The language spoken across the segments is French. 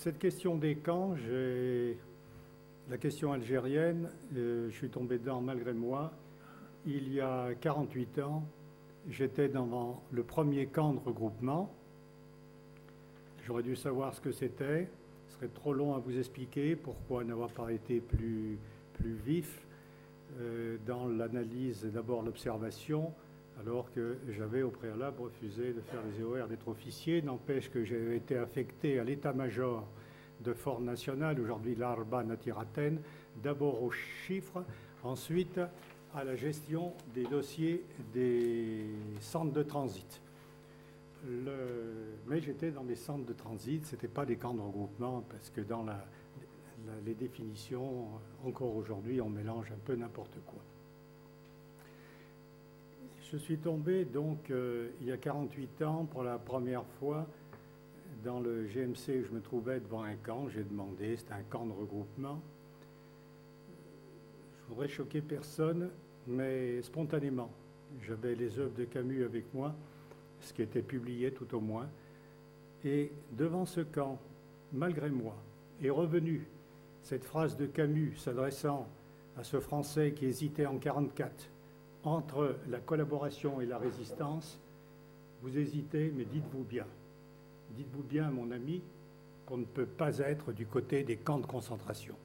cette question des camps, la question algérienne, je suis tombé dedans malgré moi. Il y a 48 ans, j'étais dans le premier camp de regroupement. J'aurais dû savoir ce que c'était. Ce serait trop long à vous expliquer pourquoi n'avoir pas été plus vif dans l'analyse et d'abord l'observation, alors que j'avais au préalable refusé de faire les horaires d'être officier. N'empêche que j'ai été affecté à l'état-major de Force Nationale, aujourd'hui l'Arba Natiraten, d'abord aux chiffres, ensuite à la gestion des dossiers des centres de transit. Mais j'étais dans les centres de transit, ce n'était pas des camps de regroupement, parce que dans les définitions, encore aujourd'hui, on mélange un peu n'importe quoi. Je suis tombé donc il y a 48 ans pour la première fois dans le GMC où je me trouvais devant un camp. J'ai demandé, c'était un camp de regroupement. Je voudrais choquer personne, mais spontanément. J'avais les œuvres de Camus avec moi, ce qui était publié tout au moins. Et devant ce camp, malgré moi, est revenue cette phrase de Camus s'adressant à ce Français qui hésitait en 1944 entre la collaboration et la résistance. Vous hésitez, mais dites-vous bien, mon ami, qu'on ne peut pas être du côté des camps de concentration.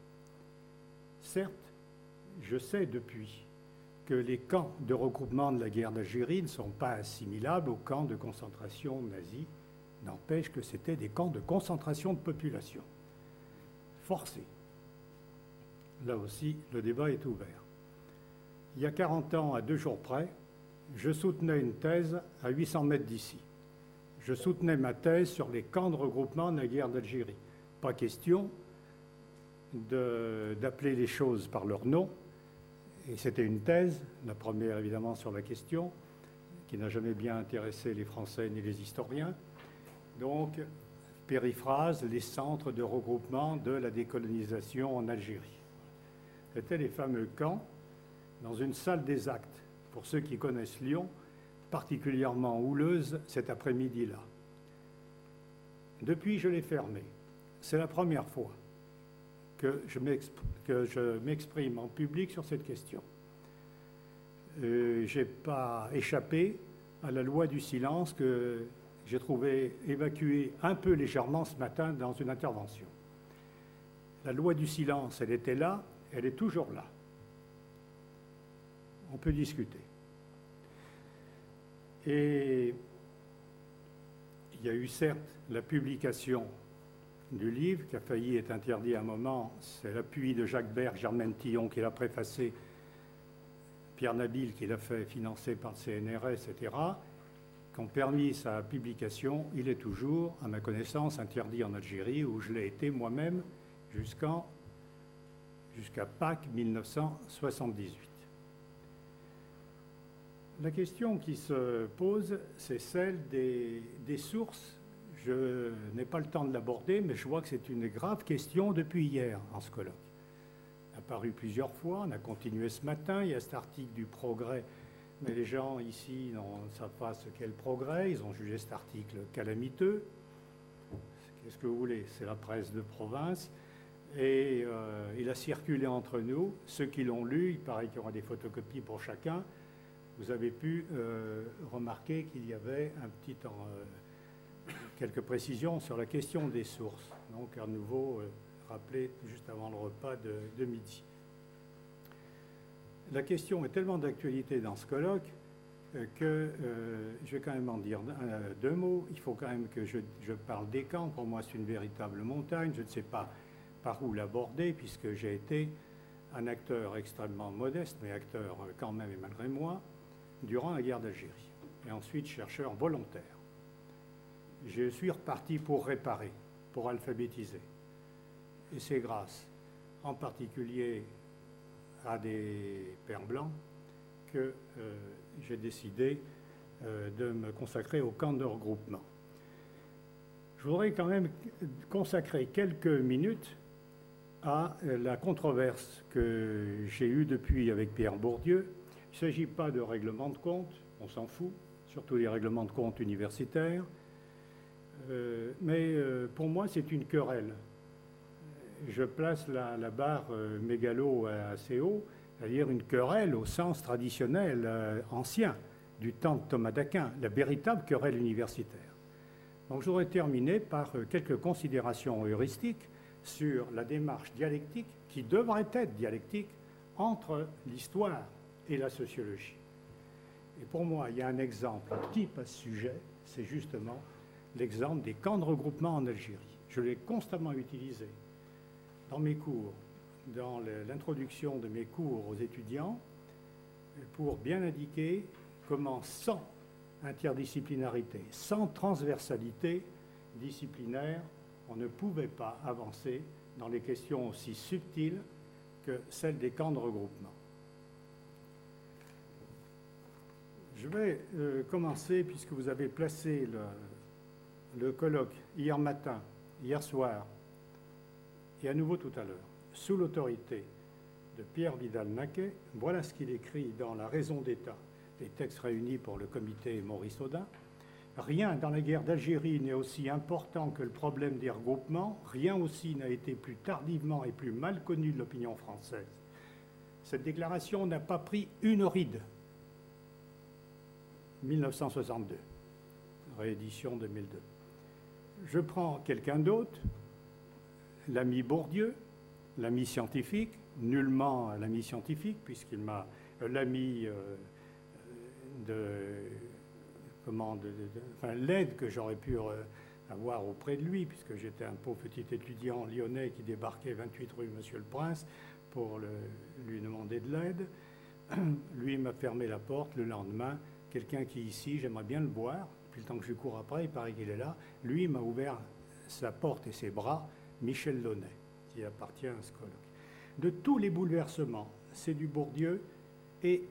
Certes, je sais depuis que les camps de regroupement de la guerre d'Algérie ne sont pas assimilables aux camps de concentration nazis. N'empêche que c'était des camps de concentration de population, forcés. Là aussi, le débat est ouvert. Il y a 40 ans, à 2 jours près, je soutenais une thèse à 800 mètres d'ici. Je soutenais ma thèse sur les camps de regroupement de la guerre d'Algérie. Pas question d'appeler les choses par leur nom. Et c'était une thèse, la première évidemment sur la question, qui n'a jamais bien intéressé les Français ni les historiens. Donc, périphrase, les centres de regroupement de la décolonisation en Algérie. C'étaient les fameux camps dans une salle des actes, pour ceux qui connaissent Lyon, particulièrement houleuse cet après-midi-là. Depuis, je l'ai fermé. C'est la première fois que je m'exprime en public sur cette question. Je n'ai pas échappé à la loi du silence que j'ai trouvé évacuée un peu légèrement ce matin dans une intervention. La loi du silence, elle était là, elle est toujours là. On peut discuter. Et il y a eu certes la publication du livre qui a failli être interdit à un moment. C'est l'appui de Jacques Berg, Germaine Tillon qui l'a préfacé, Pierre Nabil qui l'a fait financer par le CNRS, etc., qui ont permis sa publication. Il est toujours, à ma connaissance, interdit en Algérie, où je l'ai été moi-même jusqu'à Pâques 1978. La question qui se pose, c'est celle des sources. Je n'ai pas le temps de l'aborder, mais je vois que c'est une grave question depuis hier en ce colloque. Il a apparu plusieurs fois, on a continué ce matin, il y a cet article du Progrès, mais les gens ici ne savent pas ce qu'est le Progrès, ils ont jugé cet article calamiteux. Qu'est-ce que vous voulez? C'est la presse de province. Et il a circulé entre nous. Ceux qui l'ont lu, il paraît qu'il y aura des photocopies pour chacun. Vous avez pu remarquer qu'il y avait quelques précisions sur la question des sources. Donc, à nouveau, rappelé juste avant le repas de midi. La question est tellement d'actualité dans ce colloque que je vais quand même en dire 2 mots. Il faut quand même que je parle des camps. Pour moi, c'est une véritable montagne. Je ne sais pas par où l'aborder, puisque j'ai été un acteur extrêmement modeste, mais acteur quand même et malgré moi, durant la guerre d'Algérie, et ensuite chercheur volontaire. Je suis reparti pour réparer, pour alphabétiser. Et c'est grâce, en particulier à des pères blancs, que j'ai décidé de me consacrer au camp de regroupement. Je voudrais quand même consacrer quelques minutes à la controverse que j'ai eue depuis avec Pierre Bourdieu. Il ne s'agit pas de règlement de compte, on s'en fout, surtout les règlements de compte universitaires, mais pour moi c'est une querelle je place la barre mégalo assez haut, c'est-à-dire une querelle au sens traditionnel ancien du temps de Thomas d'Aquin, la véritable querelle universitaire. Donc j'aurais terminé par quelques considérations heuristiques sur la démarche dialectique, qui devrait être dialectique, entre l'histoire et la sociologie. Et pour moi, il y a un exemple type à ce sujet, c'est justement l'exemple des camps de regroupement en Algérie. Je l'ai constamment utilisé dans mes cours, dans l'introduction de mes cours aux étudiants, pour bien indiquer comment, sans interdisciplinarité, sans transversalité disciplinaire, on ne pouvait pas avancer dans les questions aussi subtiles que celles des camps de regroupement. Je vais commencer, puisque vous avez placé le colloque hier matin, hier soir, et à nouveau tout à l'heure, sous l'autorité de Pierre Vidal-Naquet. Voilà ce qu'il écrit dans La raison d'État, les textes réunis pour le comité Maurice Audin. Rien dans la guerre d'Algérie n'est aussi important que le problème des regroupements. Rien aussi n'a été plus tardivement et plus mal connu de l'opinion française. Cette déclaration n'a pas pris une ride. 1962, réédition 2002. Je prends quelqu'un d'autre, l'ami Bourdieu, l'ami scientifique, nullement l'ami scientifique, puisqu'il m'a l'ami l'aide que j'aurais pu avoir auprès de lui, puisque j'étais un pauvre petit étudiant lyonnais qui débarquait 28 rue Monsieur le Prince pour lui demander de l'aide. Lui m'a fermé la porte le lendemain. Quelqu'un qui ici, j'aimerais bien le voir, depuis le temps que je cours après, il paraît qu'il est là. Lui m'a ouvert sa porte et ses bras, Michel Launay, qui appartient à ce colloque. De tous les bouleversements, c'est du Bourdieu et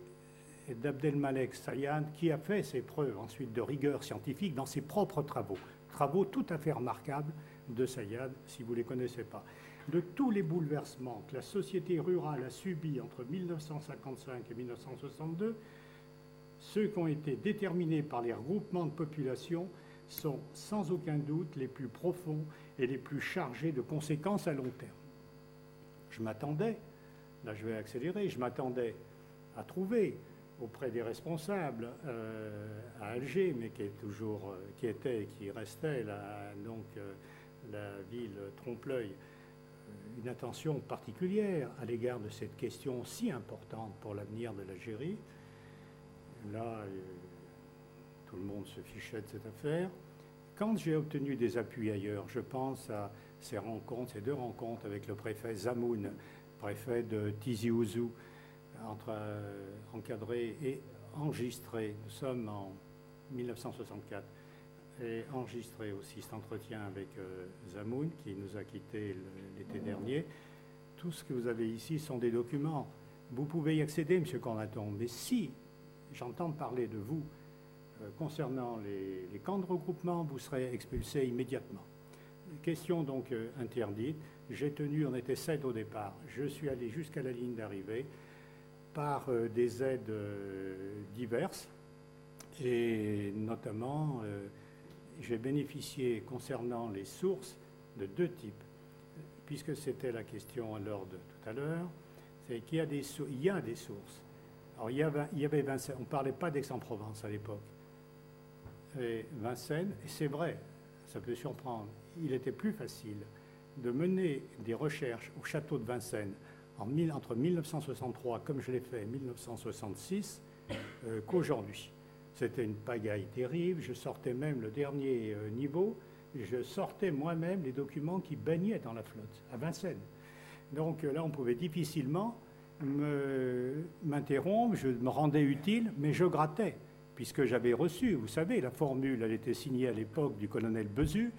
d'Abdelmalek Sayad qui a fait ses preuves ensuite de rigueur scientifique dans ses propres travaux. Travaux tout à fait remarquables de Sayad, si vous ne les connaissez pas. De tous les bouleversements que la société rurale a subis entre 1955 et 1962, ceux qui ont été déterminés par les regroupements de population sont sans aucun doute les plus profonds et les plus chargés de conséquences à long terme. Je m'attendais, là je vais accélérer, je m'attendais à trouver auprès des responsables à Alger, mais qui était et qui restait la ville trompe-l'œil, une attention particulière à l'égard de cette question si importante pour l'avenir de l'Algérie. Là, tout le monde se fichait de cette affaire. Quand j'ai obtenu des appuis ailleurs, je pense à ces deux rencontres avec le préfet Zamoun, préfet de Tizi Ouzou, encadré et enregistré. Nous sommes en 1964 et enregistré aussi cet entretien avec Zamoun, qui nous a quittés l'été dernier. Tout ce que vous avez ici sont des documents. Vous pouvez y accéder, M. Cornaton, mais si j'entends parler de vous concernant les camps de regroupement, vous serez expulsé immédiatement. Question donc interdite. J'ai tenu, on était 7 au départ. Je suis allé jusqu'à la ligne d'arrivée par des aides diverses et notamment j'ai bénéficié concernant les sources de deux types, puisque c'était la question à l'ordre tout à l'heure, c'est qu'il y a des sources. Alors, il y avait Vincennes, on ne parlait pas d'Aix-en-Provence à l'époque. Et Vincennes, et c'est vrai, ça peut surprendre, il était plus facile de mener des recherches au château de Vincennes entre 1963, comme je l'ai fait, et 1966, qu'aujourd'hui. C'était une pagaille terrible. Je sortais même le dernier niveau. Je sortais moi-même les documents qui baignaient dans la flotte, à Vincennes. Donc là, on pouvait difficilement m'interrompre, je me rendais utile, mais je grattais, puisque j'avais reçu, vous savez, la formule, elle était signée à l'époque du colonel Bezu.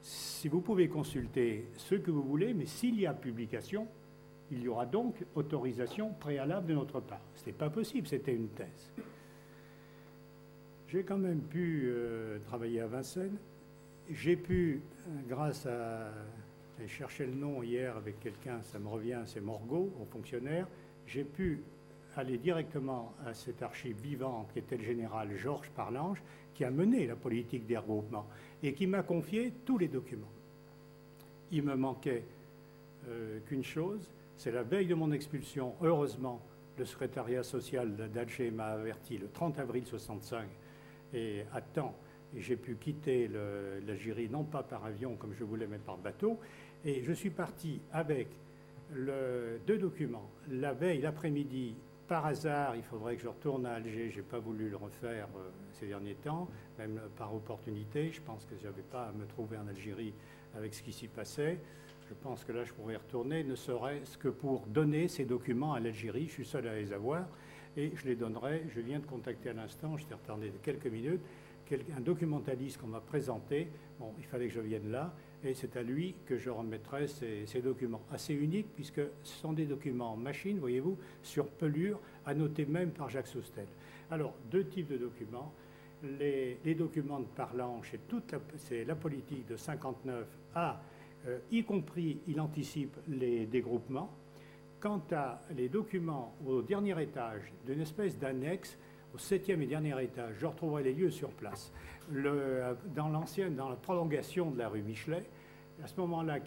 Si vous pouvez consulter ce que vous voulez, mais s'il y a publication, il y aura donc autorisation préalable de notre part. Ce n'était pas possible, c'était une thèse. J'ai quand même pu travailler à Vincennes. J'ai pu, grâce à... J'ai cherché le nom hier avec quelqu'un, ça me revient, c'est Morgot, au fonctionnaire. J'ai pu aller directement à cette archive vivante qui était le général Georges Parlange, qui a mené la politique des regroupements et qui m'a confié tous les documents. Il me manquait qu'une chose, c'est la veille de mon expulsion, heureusement, le secrétariat social d'Alger m'a averti le 30 avril 1965 et à temps. Et j'ai pu quitter l'Algérie, non pas par avion comme je voulais, mais par bateau. Et je suis parti avec deux documents. La veille, l'après-midi, par hasard, il faudrait que je retourne à Alger. Je n'ai pas voulu le refaire ces derniers temps, même par opportunité. Je pense que je n'avais pas à me trouver en Algérie avec ce qui s'y passait. Je pense que là, je pourrais retourner, ne serait-ce que pour donner ces documents à l'Algérie. Je suis seul à les avoir et je les donnerai. Je viens de contacter à l'instant, j'étais retardé de quelques minutes, un documentaliste qu'on m'a présenté. Bon, il fallait que je vienne là et c'est à lui que je remettrai ces documents. Assez uniques puisque ce sont des documents machine, voyez-vous, sur pelure, annotés même par Jacques Soustel. Alors, deux types de documents. Les documents de Parlange, c'est la politique de 59 à... y compris, il anticipe les dégroupements. Quant à les documents au dernier étage d'une espèce d'annexe, au 7e et dernier étage, je retrouverai les lieux sur place. Dans la prolongation de la rue Michelet, à ce moment-là,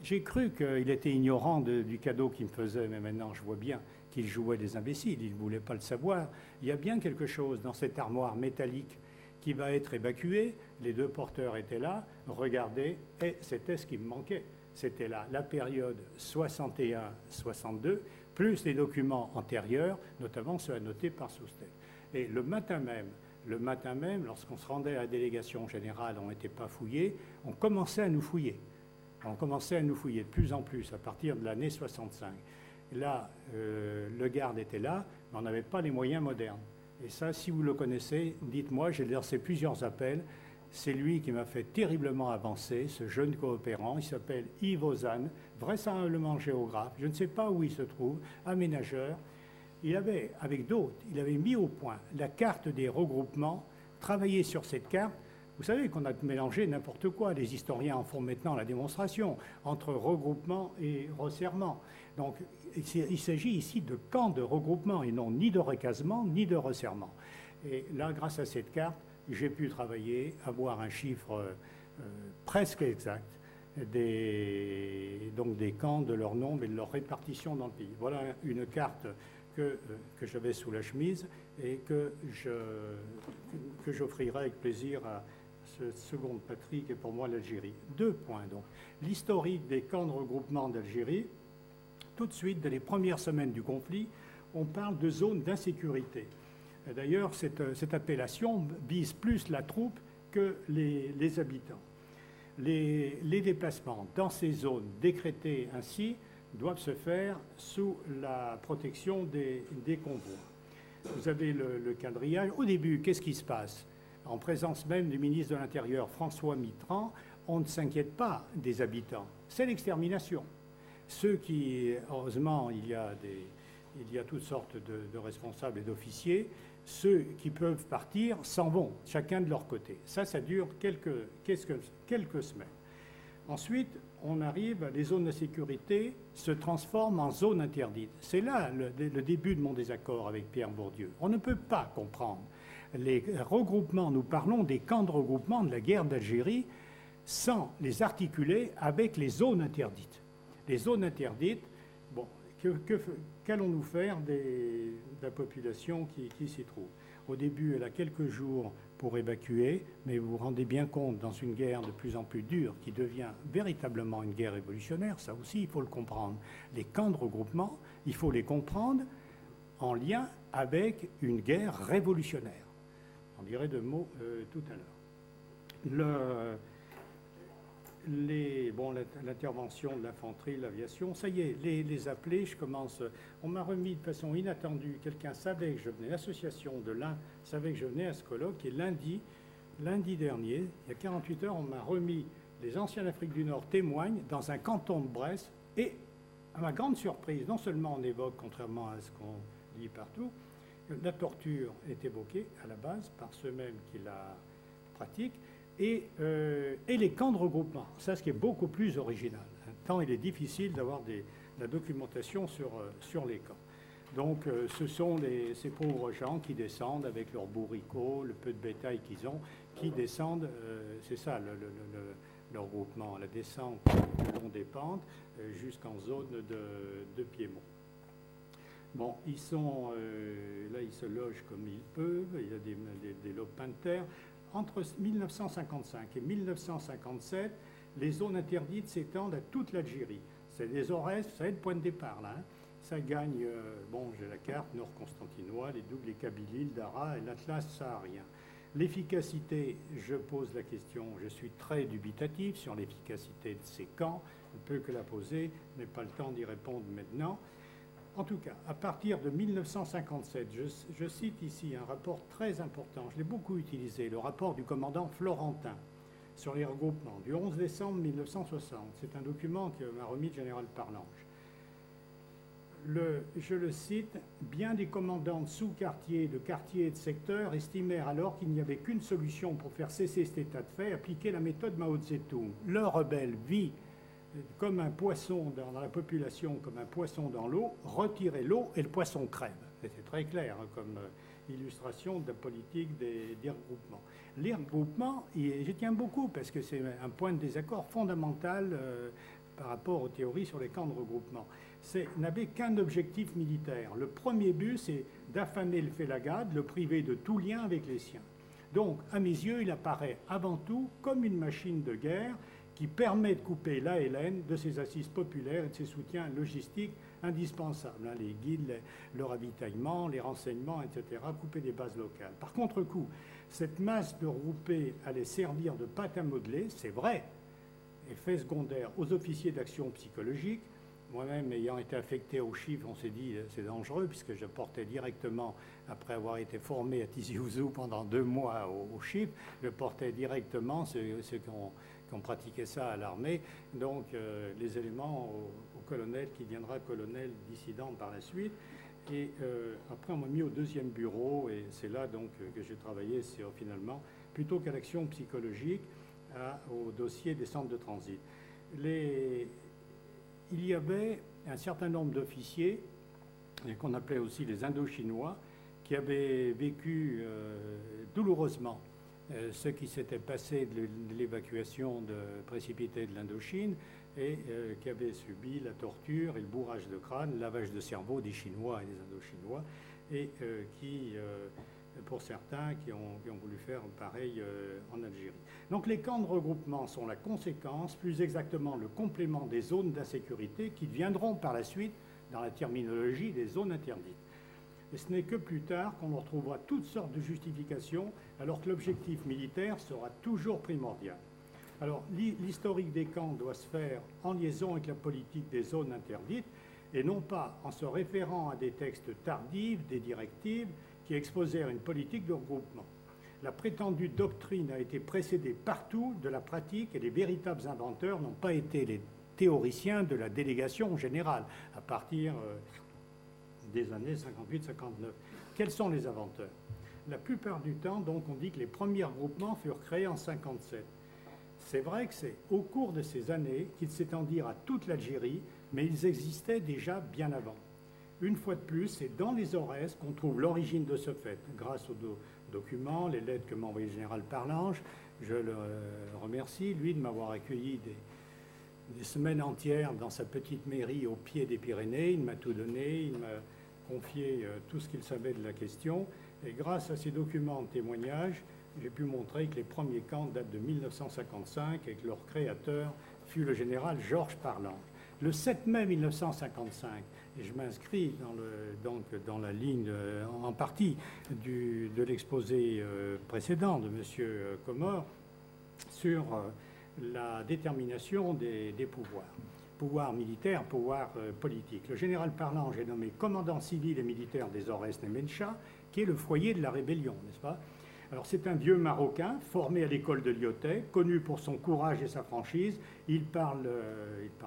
j'ai cru qu'il était ignorant du cadeau qu'il me faisait, mais maintenant je vois bien qu'il jouait des imbéciles, il ne voulait pas le savoir. Il y a bien quelque chose dans cette armoire métallique qui va être évacuée. Les deux porteurs étaient là, regardez, et c'était ce qui me manquait. C'était là la période 61-62, plus les documents antérieurs, notamment ceux annotés par Soustel. Et le matin même, lorsqu'on se rendait à la délégation générale, on n'était pas fouillé, on commençait à nous fouiller. On commençait à nous fouiller de plus en plus à partir de l'année 65. Là, le garde était là, mais on n'avait pas les moyens modernes. Et ça, si vous le connaissez, dites-moi, j'ai lancé plusieurs appels. C'est lui qui m'a fait terriblement avancer, ce jeune coopérant. Il s'appelle Yves Ozanne, vraisemblablement géographe. Je ne sais pas où il se trouve, aménageur. Il avait, avec d'autres, il avait mis au point la carte des regroupements, travaillé sur cette carte. Vous savez qu'on a mélangé n'importe quoi. Les historiens en font maintenant la démonstration entre regroupement et resserrement. Donc, il s'agit ici de camps de regroupement et non ni de recasement ni de resserrement. Et là, grâce à cette carte, j'ai pu travailler, avoir un chiffre presque exact donc des camps, de leur nombre et de leur répartition dans le pays. Voilà une carte que j'avais sous la chemise et que j'offrirai avec plaisir à cette seconde patrie qui est pour moi l'Algérie. Deux points donc. L'historique des camps de regroupement d'Algérie. Tout de suite, dès les premières semaines du conflit, on parle de zones d'insécurité. D'ailleurs, cette appellation vise plus la troupe que les habitants. Les déplacements dans ces zones décrétées ainsi doivent se faire sous la protection des convois. Vous avez le quadrillage. Au début, qu'est-ce qui se passe? En présence même du ministre de l'Intérieur, François Mitterrand, on ne s'inquiète pas des habitants. C'est l'extermination. Ceux qui, heureusement, il y a toutes sortes de responsables et d'officiers, ceux qui peuvent partir s'en vont, chacun de leur côté. Ça dure quelques semaines. Ensuite, on arrive, les zones de sécurité se transforment en zones interdites. C'est là le début de mon désaccord avec Pierre Bourdieu. On ne peut pas comprendre les regroupements, nous parlons des camps de regroupement de la guerre d'Algérie, sans les articuler avec les zones interdites. Les zones interdites, bon, qu'allons-nous faire de la population qui s'y trouve? Au début, elle a quelques jours pour évacuer, mais vous vous rendez bien compte, dans une guerre de plus en plus dure, qui devient véritablement une guerre révolutionnaire, ça aussi, il faut le comprendre. Les camps de regroupement, il faut les comprendre en lien avec une guerre révolutionnaire. On dirait deux mots tout à l'heure. L'intervention de l'infanterie, l'aviation, ça y est, les appelés, je commence. On m'a remis de façon inattendue, quelqu'un savait que je venais, l'association de l'Ain savait que je venais à ce colloque, et lundi dernier, il y a 48 heures, on m'a remis, les anciens d'Afrique du Nord témoignent dans un canton de Brest, et à ma grande surprise, non seulement on évoque, contrairement à ce qu'on dit partout, la torture est évoquée à la base par ceux-mêmes qui la pratiquent, et les camps de regroupement. Ça, ce qui est beaucoup plus original. Tant il est difficile d'avoir la documentation sur les camps. Donc, ce sont ces pauvres gens qui descendent avec leurs bourricots, le peu de bétail qu'ils ont, qui descendent, c'est ça, le regroupement, la descente le long des pentes jusqu'en zone de Piémont. Bon, ils sont là, ils se logent comme ils peuvent, il y a des lopins de terre. Entre 1955 et 1957, les zones interdites s'étendent à toute l'Algérie. C'est des Aurès, vous savez le point de départ là. Hein. Ça gagne, bon, j'ai la carte, nord-constantinois, les Doubs, les Kabylie, le Dara et l'Atlas saharien. L'efficacité, je pose la question, je suis très dubitatif sur l'efficacité de ces camps, je ne peux que la poser, je n'ai pas le temps d'y répondre maintenant. En tout cas, à partir de 1957, je cite ici un rapport très important, je l'ai beaucoup utilisé, le rapport du commandant Florentin sur les regroupements du 11 décembre 1960. C'est un document que m'a remis le général Parlange. Je le cite, bien des commandants de sous-quartiers, de quartiers et de secteurs estimèrent alors qu'il n'y avait qu'une solution pour faire cesser cet état de fait, appliquer la méthode Mao Tse-tung. Le rebelle vit comme un poisson dans la population, comme un poisson dans l'eau, retirer l'eau et le poisson crève. C'est très clair hein, comme illustration de la politique des regroupements. Les regroupements, j'y tiens beaucoup parce que c'est un point de désaccord fondamental par rapport aux théories sur les camps de regroupement. N'avait qu'un objectif militaire. Le premier but, c'est d'affamer le Félagade, le priver de tout lien avec les siens. Donc, à mes yeux, il apparaît avant tout comme une machine de guerre qui permet de couper l'ALN de ses assises populaires et de ses soutiens logistiques indispensables. Hein, les guides, le ravitaillement, les renseignements, etc., couper des bases locales. Par contre-coup, cette masse de regroupés allait servir de pâte à modeler, c'est vrai, effet secondaire aux officiers d'action psychologique. Moi-même, ayant été affecté aux chiffres, on s'est dit c'est dangereux puisque je portais directement, après avoir été formé à Tizi Ouzou pendant 2 mois aux chiffres, je portais directement ceux qui ont pratiqué ça à l'armée, donc les éléments au colonel qui deviendra colonel dissident par la suite. Et après, on m'a mis au 2e bureau et c'est là donc que j'ai travaillé sur finalement, plutôt qu'à l'action psychologique, au dossier des centres de transit. Il y avait un certain nombre d'officiers, qu'on appelait aussi les Indochinois, qui avaient vécu douloureusement ce qui s'était passé de l'évacuation précipitée de l'Indochine et qui avaient subi la torture et le bourrage de crâne, le lavage de cerveau des Chinois et des Indochinois, et qui, pour certains, qui ont voulu faire pareil en Algérie. Donc les camps de regroupement sont la conséquence, plus exactement le complément des zones d'insécurité qui deviendront par la suite, dans la terminologie, des zones interdites. Et ce n'est que plus tard qu'on leur trouvera toutes sortes de justifications, alors que l'objectif militaire sera toujours primordial. Alors l'historique des camps doit se faire en liaison avec la politique des zones interdites, et non pas en se référant à des textes tardifs, des directives, qui exposèrent une politique de regroupement. La prétendue doctrine a été précédée partout de la pratique et les véritables inventeurs n'ont pas été les théoriciens de la délégation générale à partir des années 58-59. Quels sont les inventeurs? La plupart du temps, donc, on dit que les premiers regroupements furent créés en 57. C'est vrai que c'est au cours de ces années qu'ils s'étendirent à toute l'Algérie, mais ils existaient déjà bien avant. Une fois de plus, c'est dans les Aurès qu'on trouve l'origine de ce fait, grâce aux documents, les lettres que m'a envoyé le général Parlange. Je le remercie, lui, de m'avoir accueilli des semaines entières dans sa petite mairie au pied des Pyrénées. Il m'a tout donné, il m'a confié tout ce qu'il savait de la question. Et grâce à ces documents de témoignage, j'ai pu montrer que les premiers camps datent de 1955 et que leur créateur fut le général Georges Parlange. Le 7 mai 1955, et je m'inscris dans la ligne en partie de l'exposé précédent de M. Comor sur la détermination des pouvoirs militaires, pouvoirs politiques. Le général Parlange est nommé commandant civil et militaire des Aurès Nemencha, qui est le foyer de la rébellion, n'est-ce pas? Alors c'est un vieux Marocain, formé à l'école de Lyotet, connu pour son courage et sa franchise. Il parle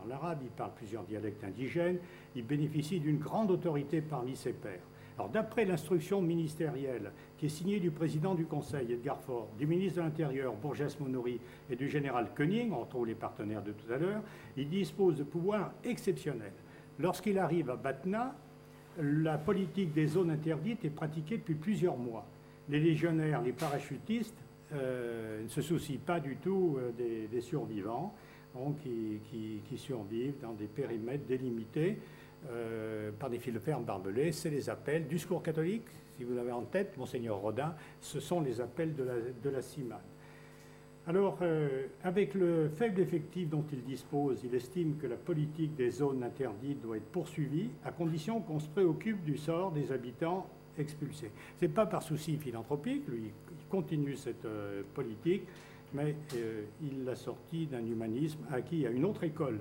arabe, il parle plusieurs dialectes indigènes, il bénéficie d'une grande autorité parmi ses pairs. Alors d'après l'instruction ministérielle qui est signée du président du Conseil, Edgar Faure, du ministre de l'Intérieur, Bourges Monory, et du général Koenig, on retrouve les partenaires de tout à l'heure, il dispose de pouvoirs exceptionnels. Lorsqu'il arrive à Batna, la politique des zones interdites est pratiquée depuis plusieurs mois. Les légionnaires, les parachutistes ne se soucie pas du tout des survivants, donc, qui survivent dans des périmètres délimités par des fils de fer barbelés. C'est les appels du Secours catholique. Si vous avez en tête, Monseigneur Rodin, ce sont les appels de la CIMAD. Alors, avec le faible effectif dont il dispose, il estime que la politique des zones interdites doit être poursuivie, à condition qu'on se préoccupe du sort des habitants expulsés. Ce n'est pas par souci philanthropique, lui, il continue cette politique, mais il l'a sorti d'un humanisme acquis à une autre école.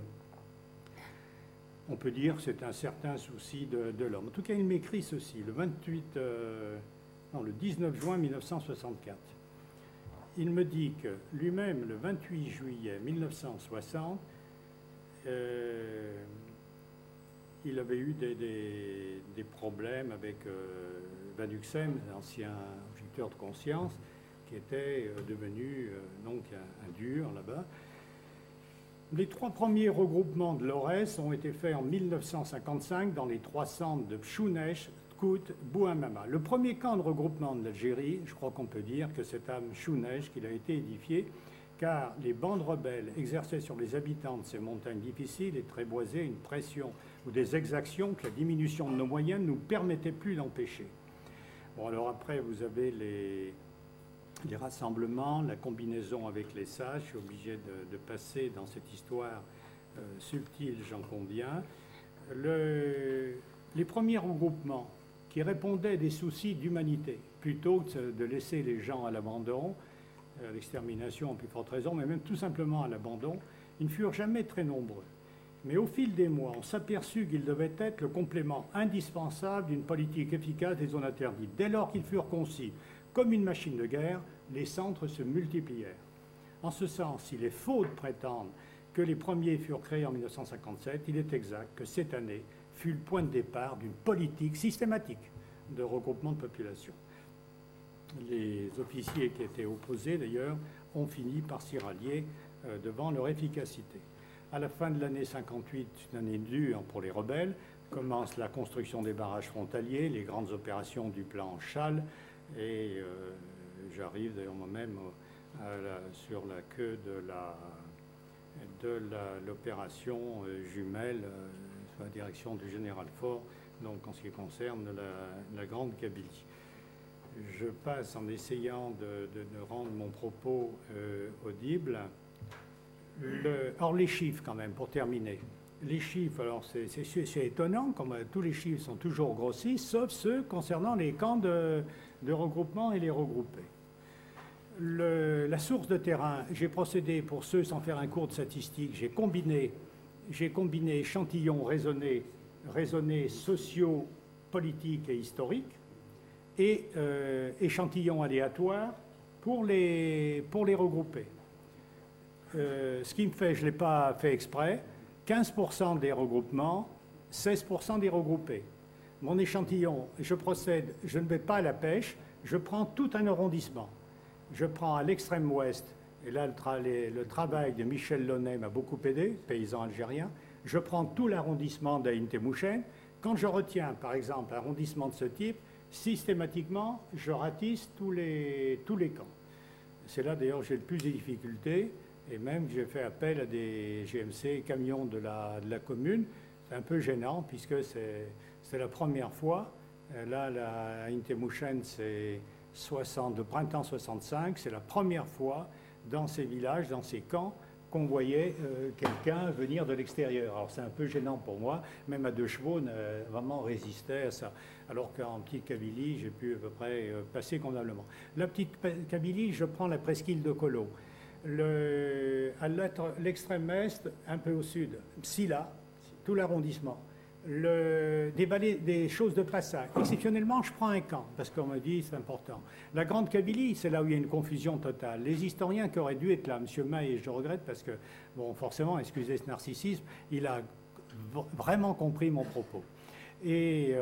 On peut dire que c'est un certain souci de l'homme. En tout cas, il m'écrit ceci, le 19 juin 1964. Il me dit que lui-même, le 28 juillet 1960, il avait eu des problèmes avec Van Uxem, l'ancien objecteur de conscience, qui était devenu donc un dur là-bas. Les 3 premiers regroupements de l'ORES ont été faits en 1955 dans les 3 centres de Pchounesh, Tkout, Bouhamama. Le premier camp de regroupement de l'Algérie, je crois qu'on peut dire que c'est à Pchounesh qu'il a été édifié, car les bandes rebelles exerçaient sur les habitants de ces montagnes difficiles et très boisées une pression ou des exactions que la diminution de nos moyens ne nous permettait plus d'empêcher. Bon, alors après, vous avez les rassemblements, la combinaison avec les sages. Je suis obligé de passer dans cette histoire subtile, j'en conviens. Les premiers regroupements qui répondaient à des soucis d'humanité, plutôt que de laisser les gens à l'abandon, à l'extermination en plus forte raison, mais même tout simplement à l'abandon, ils ne furent jamais très nombreux. Mais au fil des mois, on s'aperçut qu'ils devaient être le complément indispensable d'une politique efficace des zones interdites. Dès lors qu'ils furent conçus comme une machine de guerre, les centres se multiplièrent. En ce sens, il est faux de prétendre que les premiers furent créés en 1957. Il est exact que cette année fut le point de départ d'une politique systématique de regroupement de population. Les officiers qui étaient opposés, d'ailleurs, ont fini par s'y rallier devant leur efficacité. À la fin de l'année 58, une année dure pour les rebelles, commence la construction des barrages frontaliers, les grandes opérations du plan Chal, et j'arrive d'ailleurs moi-même sur la queue de l'opération jumelle sous la direction du général Faure, donc en ce qui concerne la Grande Kabylie. Je passe en essayant de rendre mon propos audible. Or, les chiffres, quand même, pour terminer. Les chiffres, alors c'est étonnant, comme tous les chiffres sont toujours grossis, sauf ceux concernant les camps de regroupement et les regroupés. La source de terrain, j'ai procédé, pour ceux sans faire un cours de statistique, j'ai combiné échantillons raisonnés sociaux, politiques et historiques, et échantillons aléatoires pour les regrouper. Ce qui me fait, je ne l'ai pas fait exprès, 15% des regroupements, 16% des regroupés. Mon échantillon, je procède, je ne vais pas à la pêche, je prends tout un arrondissement. Je prends à l'extrême ouest, et là le travail de Michel Launay m'a beaucoup aidé, paysan algérien. Je prends tout l'arrondissement d'Aïn Temouchen. Quand je retiens, par exemple, un arrondissement de ce type, systématiquement, je ratisse tous les camps. C'est là d'ailleurs que j'ai le plus de difficultés, et même que j'ai fait appel à des GMC camions de la commune. C'est un peu gênant puisque c'est la première fois. Là, la Aïn Temouchen, c'est de printemps 65. C'est la première fois dans ces villages, dans ces camps, qu'on voyait quelqu'un venir de l'extérieur. Alors c'est un peu gênant pour moi, même à 2 chevaux, vraiment résistait à ça. Alors qu'en petite Kabylie, j'ai pu à peu près passer convenablement. La petite Kabylie, je prends la presqu'île de Kolo. À l'extrême est, un peu au sud, Silla, tout l'arrondissement. Des choses de passage. Exceptionnellement, je prends un camp, parce qu'on me dit c'est important. La Grande Kabylie, c'est là où il y a une confusion totale. Les historiens qui auraient dû être là, M. May, et je regrette parce que, bon, forcément, excusez ce narcissisme, il a vraiment compris mon propos. Et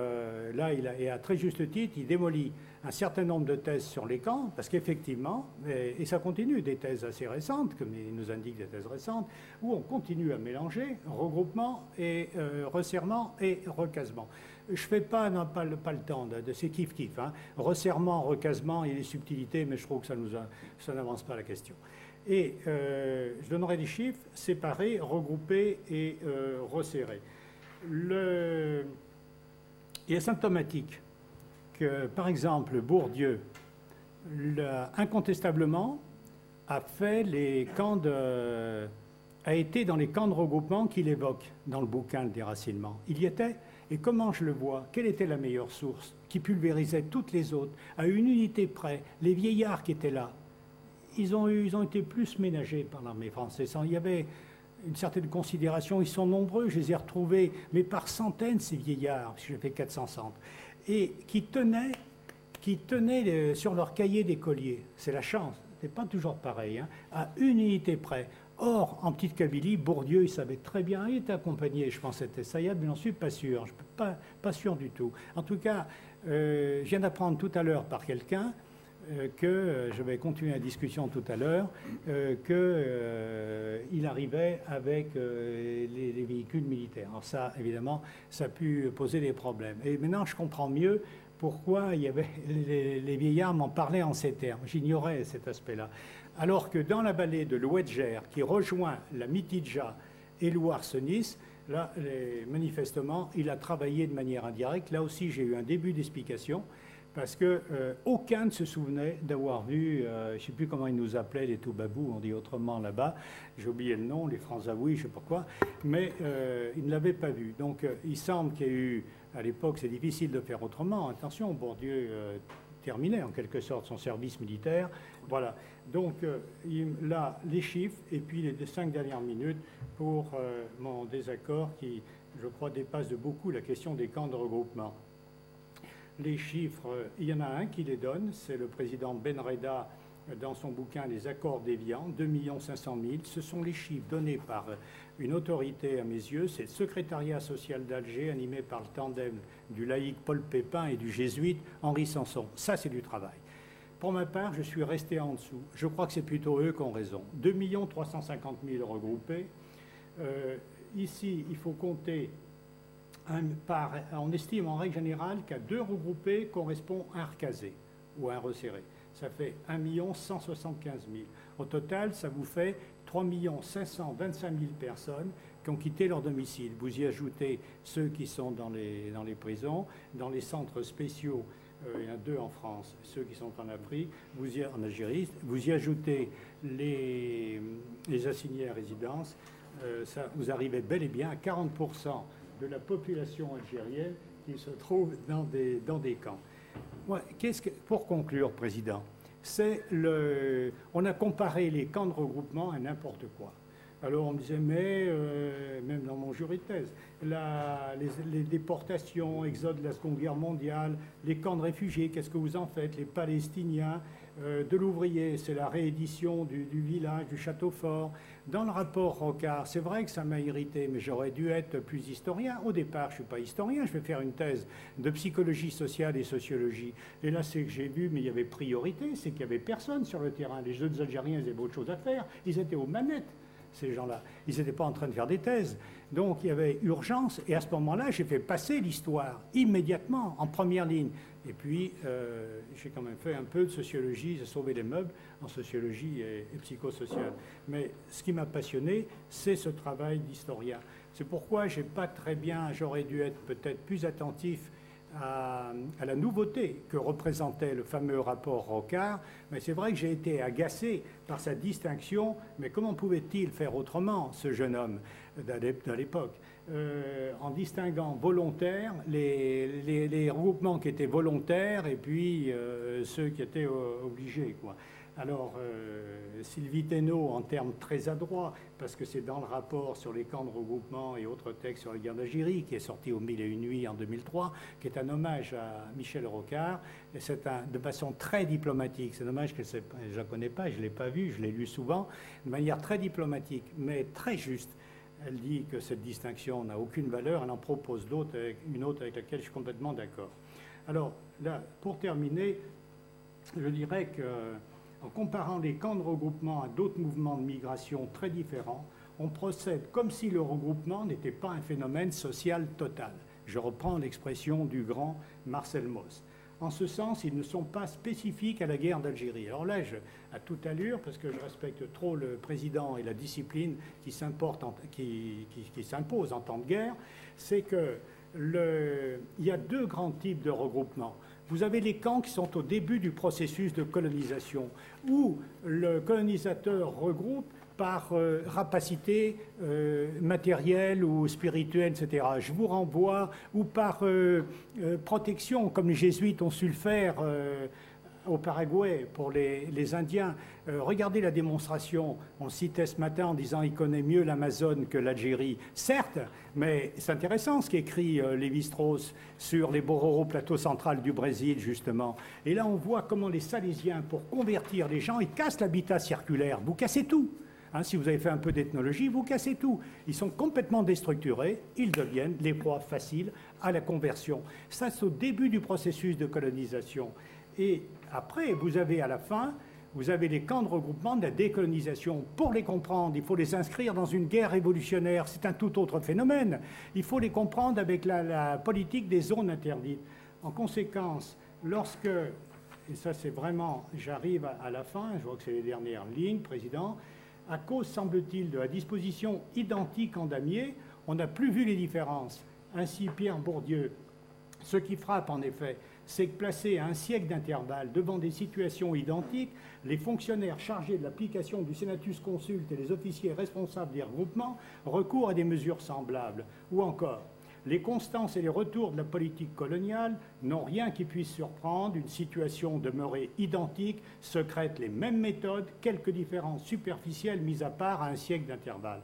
là, et à très juste titre, il démolit un certain nombre de thèses sur les camps, parce qu'effectivement, et ça continue, des thèses assez récentes, comme il nous indique des thèses récentes, où on continue à mélanger regroupement et resserrement et recasement. Je ne fais pas le temps de ces kiff-kiff. Hein. Resserrement, recasement, il y a des subtilités, mais je trouve que ça n'avance pas la question. Et je donnerai des chiffres séparés, regroupés et resserrés. Il est symptomatique que, par exemple, Bourdieu, incontestablement, a été dans les camps de regroupement qu'il évoque dans le bouquin Le Déracinement. Il y était, et comment je le vois? Quelle était la meilleure source qui pulvérisait toutes les autres, à une unité près? Les vieillards qui étaient là, ils ont été plus ménagés par l'armée française. Il y avait une certaine considération, ils sont nombreux, je les ai retrouvés, mais par centaines, ces vieillards, parce que j'ai fait 400 centres, et qui tenaient sur leur cahier d'écolier. C'est la chance, c'est pas toujours pareil, hein, à une unité près. Or, en Petite Kabylie, Bourdieu, il savait très bien, il était accompagné, je pense que c'était Sayad, mais j'en suis pas sûr, je ne suis pas sûr du tout. En tout cas, je viens d'apprendre tout à l'heure par quelqu'un que, je vais continuer la discussion tout à l'heure, qu'il arrivait avec les véhicules militaires. Alors ça, évidemment, ça a pu poser des problèmes. Et maintenant, je comprends mieux pourquoi il y avait les vieillards m'en parlaient en ces termes. J'ignorais cet aspect-là. Alors que dans la vallée de l'Ouedger, qui rejoint la Mitidja et l'Ouarsenis, là, manifestement, il a travaillé de manière indirecte. Là aussi, j'ai eu un début d'explication, parce qu'aucun ne se souvenait d'avoir vu, je ne sais plus comment ils nous appelaient, les Toubabous, on dit autrement là-bas, j'ai oublié le nom, les Franzaouis, je ne sais pas quoi, mais ils ne l'avaient pas vu. Donc il semble qu'il y ait eu, à l'époque, c'est difficile de faire autrement. Attention, Bourdieu terminait en quelque sorte son service militaire. Voilà. Donc là, les chiffres, et puis les 5 dernières minutes pour mon désaccord qui, je crois, dépasse de beaucoup la question des camps de regroupement. Les chiffres, il y en a un qui les donne, c'est le président Benreda dans son bouquin Les accords d'Évian, 2 500 000. Ce sont les chiffres donnés par une autorité à mes yeux, c'est le secrétariat social d'Alger, animé par le tandem du laïc Paul Pépin et du jésuite Henri Sanson. Ça, c'est du travail. Pour ma part, je suis resté en dessous. Je crois que c'est plutôt eux qui ont raison. 2 350 000 regroupés. Ici, il faut compter... on estime en règle générale qu'à 2 regroupés correspond un recasé ou un resserré. Ça fait 1 175 000. Au total, ça vous fait 3 525 000 personnes qui ont quitté leur domicile. Vous y ajoutez ceux qui sont dans les prisons, dans les centres spéciaux, il y en a 2 en France, ceux qui sont en Afrique, en Algérie, vous y ajoutez les assignés à résidence, vous arrivez bel et bien à 40% de la population algérienne qui se trouve dans des camps. Ouais, pour conclure, Président, on a comparé les camps de regroupement à n'importe quoi. Alors on me disait, mais même dans mon jury de thèse, les déportations, exode de la Seconde Guerre mondiale, les camps de réfugiés, qu'est-ce que vous en faites? Les Palestiniens, de l'ouvrier, c'est la réédition du village, du château fort. Dans le rapport Rocard, c'est vrai que ça m'a irrité, mais j'aurais dû être plus historien. Au départ, je ne suis pas historien, je vais faire une thèse de psychologie sociale et sociologie. Et là, c'est que j'ai vu, mais il y avait priorité, c'est qu'il n'y avait personne sur le terrain. Les jeunes Algériens, ils avaient autre chose à faire. Ils étaient aux manettes, ces gens-là. Ils n'étaient pas en train de faire des thèses. Donc, il y avait urgence. Et à ce moment-là, j'ai fait passer l'histoire immédiatement, en première ligne. Et puis, j'ai quand même fait un peu de sociologie, j'ai sauvé les meubles en sociologie et psychosociale. Mais ce qui m'a passionné, c'est ce travail d'historien. C'est pourquoi j'aurais dû être peut-être plus attentif à la nouveauté que représentait le fameux rapport Rocard. Mais c'est vrai que j'ai été agacé par sa distinction. Mais comment pouvait-il faire autrement, ce jeune homme de l'époque, en distinguant volontaires, les regroupements qui étaient volontaires et puis ceux qui étaient obligés, quoi. Alors, Sylvie Thénault, en termes très adroits, parce que c'est dans le rapport sur les camps de regroupement et autres textes sur la guerre d'Algérie, qui est sorti au 1001 nuits en 2003, qui est un hommage à Michel Rocard, et c'est de façon très diplomatique. C'est dommage que je ne la connais pas, je ne l'ai pas vu, je l'ai lu souvent, de manière très diplomatique, mais très juste. Elle dit que cette distinction n'a aucune valeur, elle en propose d'autres, une autre avec laquelle je suis complètement d'accord. Alors là, pour terminer, je dirais qu'en comparant les camps de regroupement à d'autres mouvements de migration très différents, on procède comme si le regroupement n'était pas un phénomène social total. Je reprends l'expression du grand Marcel Mauss. En ce sens, ils ne sont pas spécifiques à la guerre d'Algérie. Alors là, à toute allure, parce que je respecte trop le président et la discipline qui s'impose en temps de guerre, c'est qu'il y a deux grands types de regroupements. Vous avez les camps qui sont au début du processus de colonisation, où le colonisateur regroupe par rapacité matérielle ou spirituelle, etc. Je vous renvoie, ou par protection, comme les jésuites ont su le faire au Paraguay pour les Indiens. Regardez la démonstration, on citait ce matin en disant il connaît mieux l'Amazone que l'Algérie. Certes, mais c'est intéressant ce qu'écrit Lévi-Strauss sur les Bororo, plateau central du Brésil, justement. Et là, on voit comment les Salésiens, pour convertir les gens, ils cassent l'habitat circulaire. Vous cassez tout. Hein, si vous avez fait un peu d'ethnologie, vous cassez tout. Ils sont complètement déstructurés, ils deviennent les proies faciles à la conversion. Ça, c'est au début du processus de colonisation. Et après, vous avez à la fin, vous avez les camps de regroupement de la décolonisation. Pour les comprendre, il faut les inscrire dans une guerre révolutionnaire. C'est un tout autre phénomène. Il faut les comprendre avec la politique des zones interdites. En conséquence, lorsque, et ça c'est vraiment, j'arrive à la fin, je vois que c'est les dernières lignes, Président, à cause, semble-t-il, de la disposition identique en damier, on n'a plus vu les différences. Ainsi, Pierre Bourdieu, ce qui frappe en effet, c'est que placé à un siècle d'intervalle devant des situations identiques, les fonctionnaires chargés de l'application du senatus consulte et les officiers responsables des regroupements recourent à des mesures semblables. Ou encore, les constances et les retours de la politique coloniale n'ont rien qui puisse surprendre, une situation demeurée identique, secrète les mêmes méthodes, quelques différences superficielles mises à part à un siècle d'intervalle.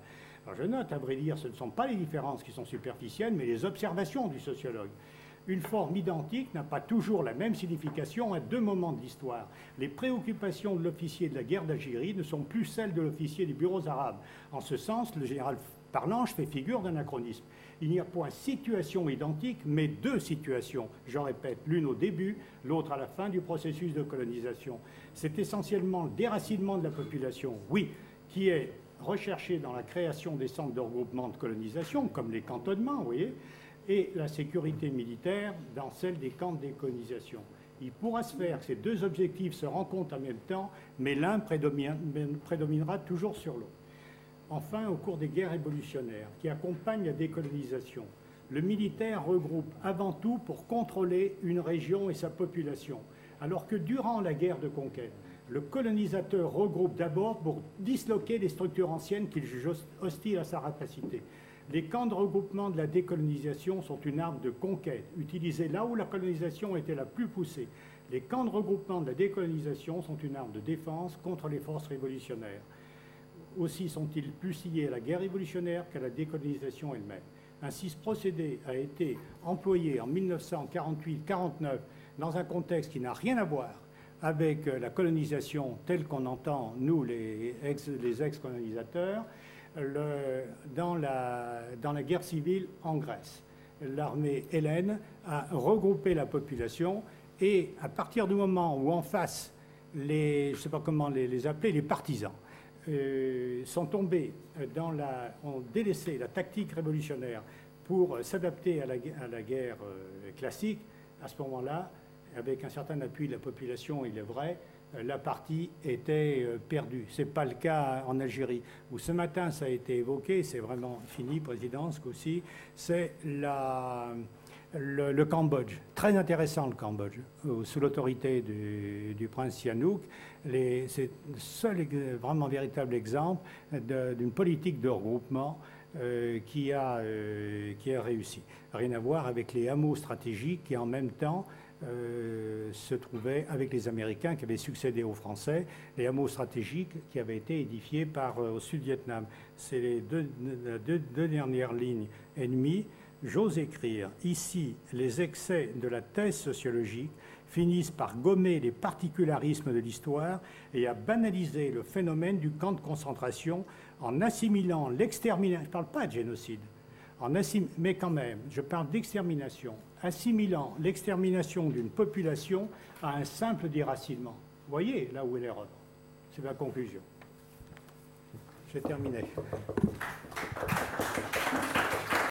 Alors je note, à vrai dire, ce ne sont pas les différences qui sont superficielles, mais les observations du sociologue. Une forme identique n'a pas toujours la même signification à deux moments de l'histoire. Les préoccupations de l'officier de la guerre d'Algérie ne sont plus celles de l'officier des bureaux arabes. En ce sens, le général Parlange fait figure d'anachronisme. Il n'y a point situation identique, mais deux situations. Je répète, l'une au début, l'autre à la fin du processus de colonisation. C'est essentiellement le déracinement de la population, oui, qui est recherché dans la création des centres de regroupement de colonisation, comme les cantonnements, vous voyez, et la sécurité militaire dans celle des camps de décolonisation. Il pourra se faire que ces deux objectifs se rencontrent en même temps, mais l'un prédominera toujours sur l'autre. Enfin, au cours des guerres révolutionnaires qui accompagnent la décolonisation, le militaire regroupe avant tout pour contrôler une région et sa population, alors que durant la guerre de conquête, le colonisateur regroupe d'abord pour disloquer les structures anciennes qu'il juge hostiles à sa rapacité. Les camps de regroupement de la décolonisation sont une arme de conquête, utilisée là où la colonisation était la plus poussée. Les camps de regroupement de la décolonisation sont une arme de défense contre les forces révolutionnaires. Aussi sont-ils plus liés à la guerre révolutionnaire qu'à la décolonisation elle-même. Ainsi, ce procédé a été employé en 1948-49 dans un contexte qui n'a rien à voir avec la colonisation telle qu'on entend, nous, les ex-colonisateurs, dans la guerre civile en Grèce. L'armée hellène a regroupé la population et à partir du moment où en face, je ne sais pas comment les appeler, les partisans, sont tombés ont délaissé la tactique révolutionnaire pour s'adapter à la guerre classique, à ce moment-là, avec un certain appui de la population, il est vrai, la partie était perdue. Ce n'est pas le cas en Algérie, où ce matin ça a été évoqué, c'est vraiment fini, Président, ce coup-ci, c'est le Cambodge. Très intéressant le Cambodge, sous l'autorité du prince Sihanouk. C'est le seul vraiment véritable exemple d'une politique de regroupement qui a réussi. Rien à voir avec les hameaux stratégiques qui en même temps se trouvaient avec les Américains qui avaient succédé aux Français, les hameaux stratégiques qui avaient été édifiés au Sud-Vietnam. C'est les deux dernières lignes ennemies. J'ose écrire ici les excès de la thèse sociologique finissent par gommer les particularismes de l'histoire et à banaliser le phénomène du camp de concentration en assimilant l'extermination, je ne parle pas de génocide, mais quand même, je parle d'extermination, assimilant l'extermination d'une population à un simple déracinement. Vous voyez là où est l'erreur. C'est ma conclusion. J'ai terminé.